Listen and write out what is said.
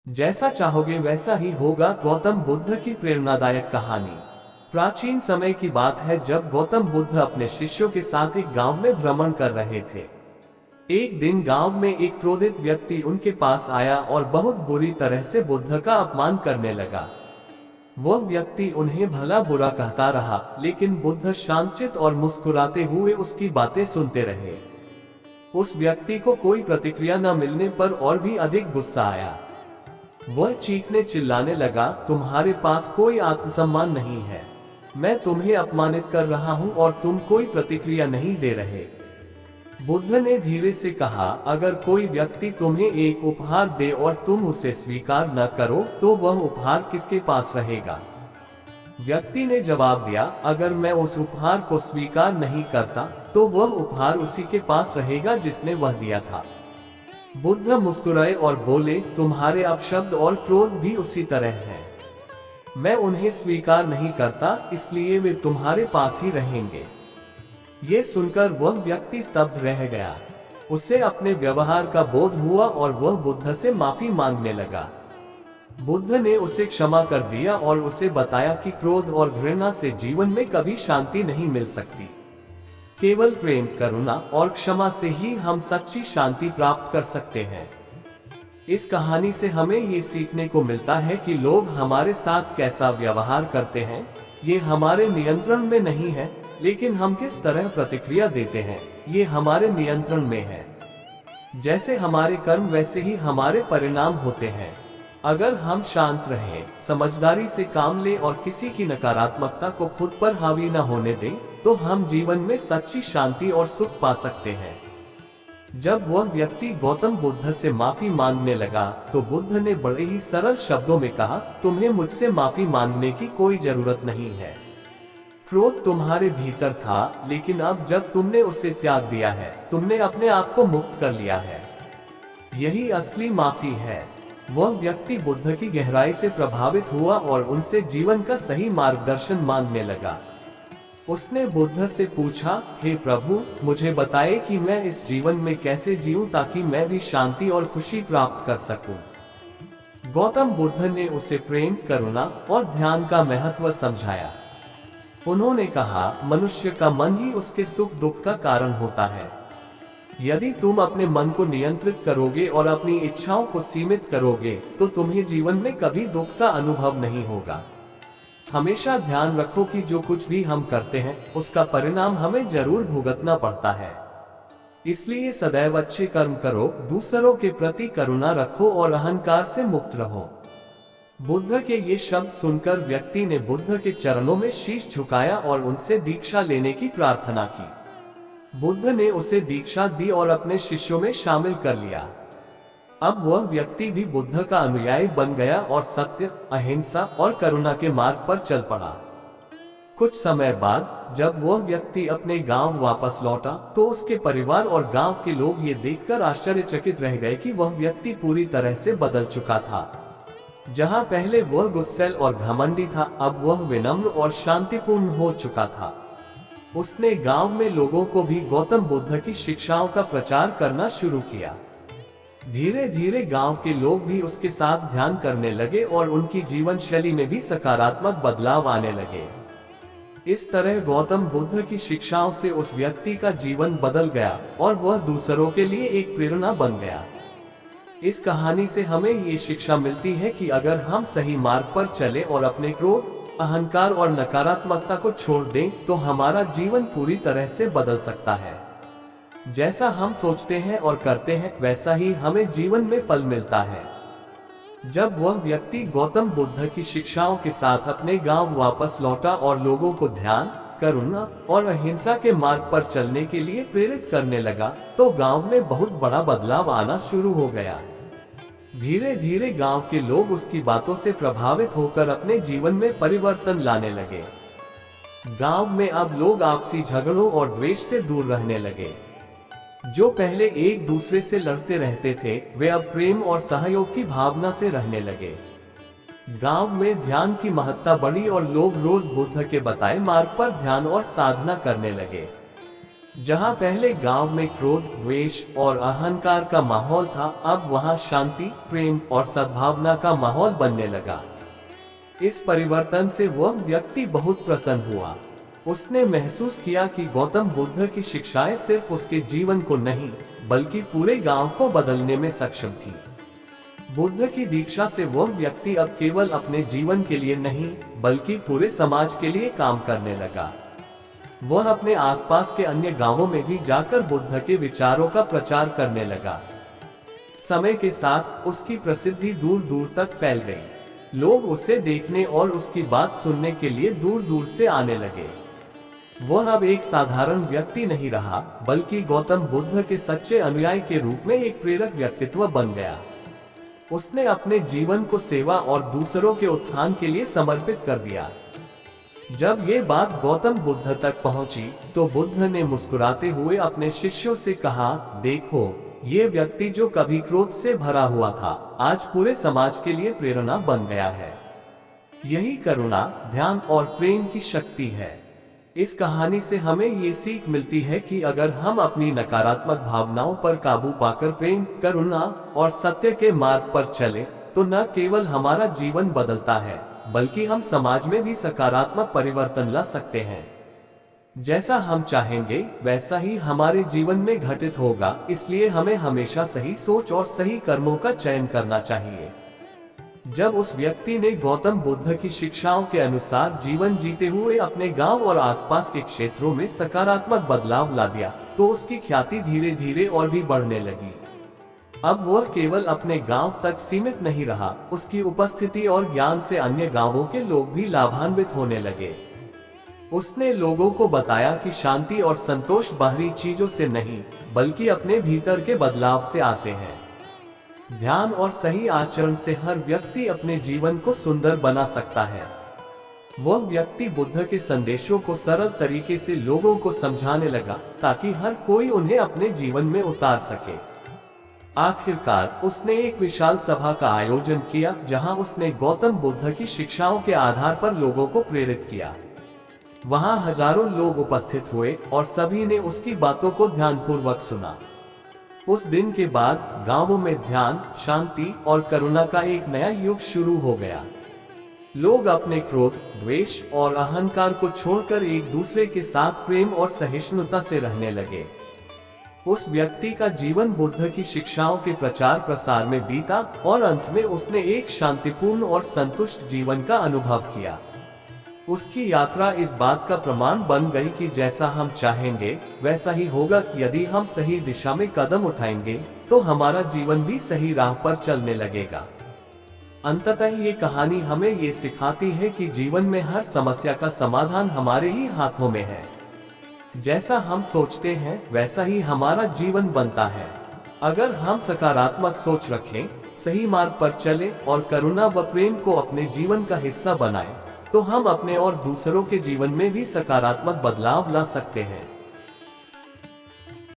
जैसा चाहोगे वैसा ही होगा। गौतम बुद्ध की प्रेरणादायक कहानी। प्राचीन समय की बात है जब गौतम बुद्ध अपने शिष्यों के साथ एक गांव में भ्रमण कर रहे थे। एक दिन गांव में एक क्रोधित व्यक्ति उनके पास आया और बहुत बुरी तरह से बुद्ध का अपमान करने लगा। वह व्यक्ति उन्हें भला बुरा कहता रहा, लेकिन बुद्ध शांतचित्त और मुस्कुराते हुए उसकी बातें सुनते रहे। उस व्यक्ति को कोई प्रतिक्रिया न मिलने पर और भी अधिक गुस्सा आया। वह चीखने चिल्लाने लगा, तुम्हारे पास कोई आत्मसम्मान नहीं है। मैं तुम्हें अपमानित कर रहा हूं और तुम कोई प्रतिक्रिया नहीं दे रहे। बुद्ध ने धीरे से कहा, अगर कोई व्यक्ति तुम्हें एक उपहार दे और तुम उसे स्वीकार न करो तो वह उपहार किसके पास रहेगा? व्यक्ति ने जवाब दिया, अगर मैं उस उपहार को स्वीकार नहीं करता तो वह उपहार उसी के पास रहेगा जिसने वह दिया था। बुद्ध मुस्कुराए और बोले, तुम्हारे अपशब्द और क्रोध भी उसी तरह हैं। मैं उन्हें स्वीकार नहीं करता, इसलिए वे तुम्हारे पास ही रहेंगे। ये सुनकर वह व्यक्ति स्तब्ध रह गया। उसे अपने व्यवहार का बोध हुआ और वह बुद्ध से माफी मांगने लगा। बुद्ध ने उसे क्षमा कर दिया और उसे बताया कि क्रोध और घृणा से जीवन में कभी शांति नहीं मिल सकती। केवल प्रेम, करुणा और क्षमा से ही हम सच्ची शांति प्राप्त कर सकते हैं। इस कहानी से हमें ये सीखने को मिलता है कि लोग हमारे साथ कैसा व्यवहार करते हैं, ये हमारे नियंत्रण में नहीं है, लेकिन हम किस तरह प्रतिक्रिया देते हैं, ये हमारे नियंत्रण में है। जैसे हमारे कर्म वैसे ही हमारे परिणाम होते हैं। अगर हम शांत रहें, समझदारी से काम लें और किसी की नकारात्मकता को खुद पर हावी न होने दें, तो हम जीवन में सच्ची शांति और सुख पा सकते हैं। जब वह व्यक्ति गौतम बुद्ध से माफी मांगने लगा तो बुद्ध ने बड़े ही सरल शब्दों में कहा, तुम्हें मुझसे माफी मांगने की कोई जरूरत नहीं है। क्रोध तुम्हारे भीतर था, लेकिन अब जब तुमने उसे त्याग दिया है, तुमने अपने आप को मुक्त कर लिया है। यही असली माफी है। वह व्यक्ति बुद्ध की गहराई से प्रभावित हुआ और उनसे जीवन का सही मार्गदर्शन मांगने लगा। उसने बुद्ध से पूछा, हे प्रभु, मुझे बताएं कि मैं इस जीवन में कैसे जीऊं ताकि मैं भी शांति और खुशी प्राप्त कर सकूं। गौतम बुद्ध ने उसे प्रेम, करुणा और ध्यान का महत्व समझाया। उन्होंने कहा, मनुष्य का मन ही उसके सुख दुख का कारण होता है। यदि तुम अपने मन को नियंत्रित करोगे और अपनी इच्छाओं को सीमित करोगे तो तुम्हें जीवन में कभी दुख का अनुभव नहीं होगा। हमेशा ध्यान रखो कि जो कुछ भी हम करते हैं उसका परिणाम हमें जरूर भुगतना पड़ता है। इसलिए सदैव अच्छे कर्म करो, दूसरों के प्रति करुणा रखो और अहंकार से मुक्त रहो। बुद्ध के ये शब्द सुनकर व्यक्ति ने बुद्ध के चरणों में शीश झुकाया और उनसे दीक्षा लेने की प्रार्थना की। बुद्ध ने उसे दीक्षा दी और अपने शिष्यों में शामिल कर लिया। अब वह व्यक्ति भी बुद्ध का अनुयायी बन गया और सत्य, अहिंसा और करुणा के मार्ग पर चल पड़ा। कुछ समय बाद जब वह व्यक्ति अपने गांव वापस लौटा तो उसके परिवार और गांव के लोग ये देखकर आश्चर्यचकित रह गए कि वह व्यक्ति पूरी तरह से बदल चुका था। जहां पहले वह गुस्सैल और घमंडी था, अब वह विनम्र और शांतिपूर्ण हो चुका था। उसने गांव में लोगों को भी गौतम बुद्ध की शिक्षाओं का प्रचार करना शुरू किया। धीरे धीरे गांव के लोग भी उसके साथ ध्यान करने लगे और उनकी जीवन शैली में भी सकारात्मक बदलाव आने लगे। इस तरह गौतम बुद्ध की शिक्षाओं से उस व्यक्ति का जीवन बदल गया और वह दूसरों के लिए एक प्रेरणा बन गया। इस कहानी से हमें ये शिक्षा मिलती है कि अगर हम सही मार्ग पर चले और अपने क्रोध, अहंकार और नकारात्मकता को छोड़ दें तो हमारा जीवन पूरी तरह से बदल सकता है। जैसा हम सोचते हैं और करते हैं वैसा ही हमें जीवन में फल मिलता है। जब वह व्यक्ति गौतम बुद्ध की शिक्षाओं के साथ अपने गांव वापस लौटा और लोगों को ध्यान, करुणा और अहिंसा के मार्ग पर चलने के लिए प्रेरित करने लगा तो गांव में बहुत बड़ा बदलाव आना शुरू हो गया। धीरे धीरे गांव के लोग उसकी बातों से प्रभावित होकर अपने जीवन में परिवर्तन लाने लगे। गांव में अब लोग आपसी झगड़ों और द्वेष से दूर रहने लगे। जो पहले एक दूसरे से लड़ते रहते थे वे अब प्रेम और सहयोग की भावना से रहने लगे। गांव में ध्यान की महत्ता बढ़ी और लोग रोज बुद्ध के बताए मार्ग पर ध्यान और साधना करने लगे। जहां पहले गांव में क्रोध, द्वेष और अहंकार का माहौल था, अब वहां शांति, प्रेम और सद्भावना का माहौल बनने लगा। इस परिवर्तन से वह व्यक्ति बहुत प्रसन्न हुआ। उसने महसूस किया कि गौतम बुद्ध की शिक्षाएं सिर्फ उसके जीवन को नहीं, बल्कि पूरे गांव को बदलने में सक्षम थी। बुद्ध की दीक्षा से वह व्यक्ति अब केवल अपने जीवन के लिए नहीं, बल्कि पूरे समाज के लिए काम करने लगा। वह अपने आसपास के अन्य गांवों में भी जाकर बुद्ध के विचारों का प्रचार करने लगा। समय के साथ उसकी प्रसिद्धि दूर दूर तक फैल गई। लोग उसे देखने और उसकी बात सुनने के लिए दूर दूर से आने लगे। वह अब एक साधारण व्यक्ति नहीं रहा, बल्कि गौतम बुद्ध के सच्चे अनुयायी के रूप में एक प्रेरक व्यक्तित्व बन गया। उसने अपने जीवन को सेवा और दूसरों के उत्थान के लिए समर्पित कर दिया। जब ये बात गौतम बुद्ध तक पहुंची, तो बुद्ध ने मुस्कुराते हुए अपने शिष्यों से कहा, देखो, ये व्यक्ति जो कभी क्रोध से भरा हुआ था, आज पूरे समाज के लिए प्रेरणा बन गया है। यही करुणा, ध्यान और प्रेम की शक्ति है। इस कहानी से हमें ये सीख मिलती है कि अगर हम अपनी नकारात्मक भावनाओं पर काबू पाकर प्रेम, करुणा और सत्य के मार्ग पर चले, तो न केवल हमारा जीवन बदलता है, बल्कि हम समाज में भी सकारात्मक परिवर्तन ला सकते हैं। जैसा हम चाहेंगे, वैसा ही हमारे जीवन में घटित होगा। इसलिए हमें हमेशा सही सोच और सही कर्मों का चयन करना चाहिए। जब उस व्यक्ति ने गौतम बुद्ध की शिक्षाओं के अनुसार जीवन जीते हुए अपने गांव और आसपास के क्षेत्रों में सकारात्मक बदलाव ला दिया, तो उसकी ख्याति धीरे धीरे और भी बढ़ने लगी। अब वह केवल अपने गांव तक सीमित नहीं रहा, उसकी उपस्थिति और ज्ञान से अन्य गांवों के लोग भी लाभान्वित होने लगे। उसने लोगों को बताया कि शांति और संतोष बाहरी चीजों से नहीं, बल्कि अपने भीतर के बदलाव से आते हैं। ध्यान और सही आचरण से हर व्यक्ति अपने जीवन को सुंदर बना सकता है। वह व्यक्ति बुद्ध के संदेशों को सरल तरीके से लोगों को समझाने लगा, ताकि हर कोई उन्हें अपने जीवन में उतार सके। आखिरकार उसने एक विशाल सभा का आयोजन किया, जहां उसने गौतम बुद्ध की शिक्षाओं के आधार पर लोगों को प्रेरित किया। वहां हजारों लोग उपस्थित हुए और सभी ने उसकी बातों को ध्यानपूर्वक सुना। उस दिन के बाद गांवों में ध्यान, शांति और करुणा का एक नया युग शुरू हो गया। लोग अपने क्रोध, द्वेष और अहंकार को छोड़कर एक दूसरे के साथ प्रेम और सहिष्णुता से रहने लगे। उस व्यक्ति का जीवन बुद्ध की शिक्षाओं के प्रचार प्रसार में बीता और अंत में उसने एक शांतिपूर्ण और संतुष्ट जीवन का अनुभव किया। उसकी यात्रा इस बात का प्रमाण बन गई कि जैसा हम चाहेंगे, वैसा ही होगा। यदि हम सही दिशा में कदम उठाएंगे, तो हमारा जीवन भी सही राह पर चलने लगेगा। अंततः ये कहानी हमें ये सिखाती है कि जीवन में हर समस्या का समाधान हमारे ही हाथों में है। जैसा हम सोचते हैं, वैसा ही हमारा जीवन बनता है। अगर हम सकारात्मक सोच रखें, सही मार्ग पर चलें और करुणा व प्रेम को अपने जीवन का हिस्सा बनाएं, तो हम अपने और दूसरों के जीवन में भी सकारात्मक बदलाव ला सकते हैं।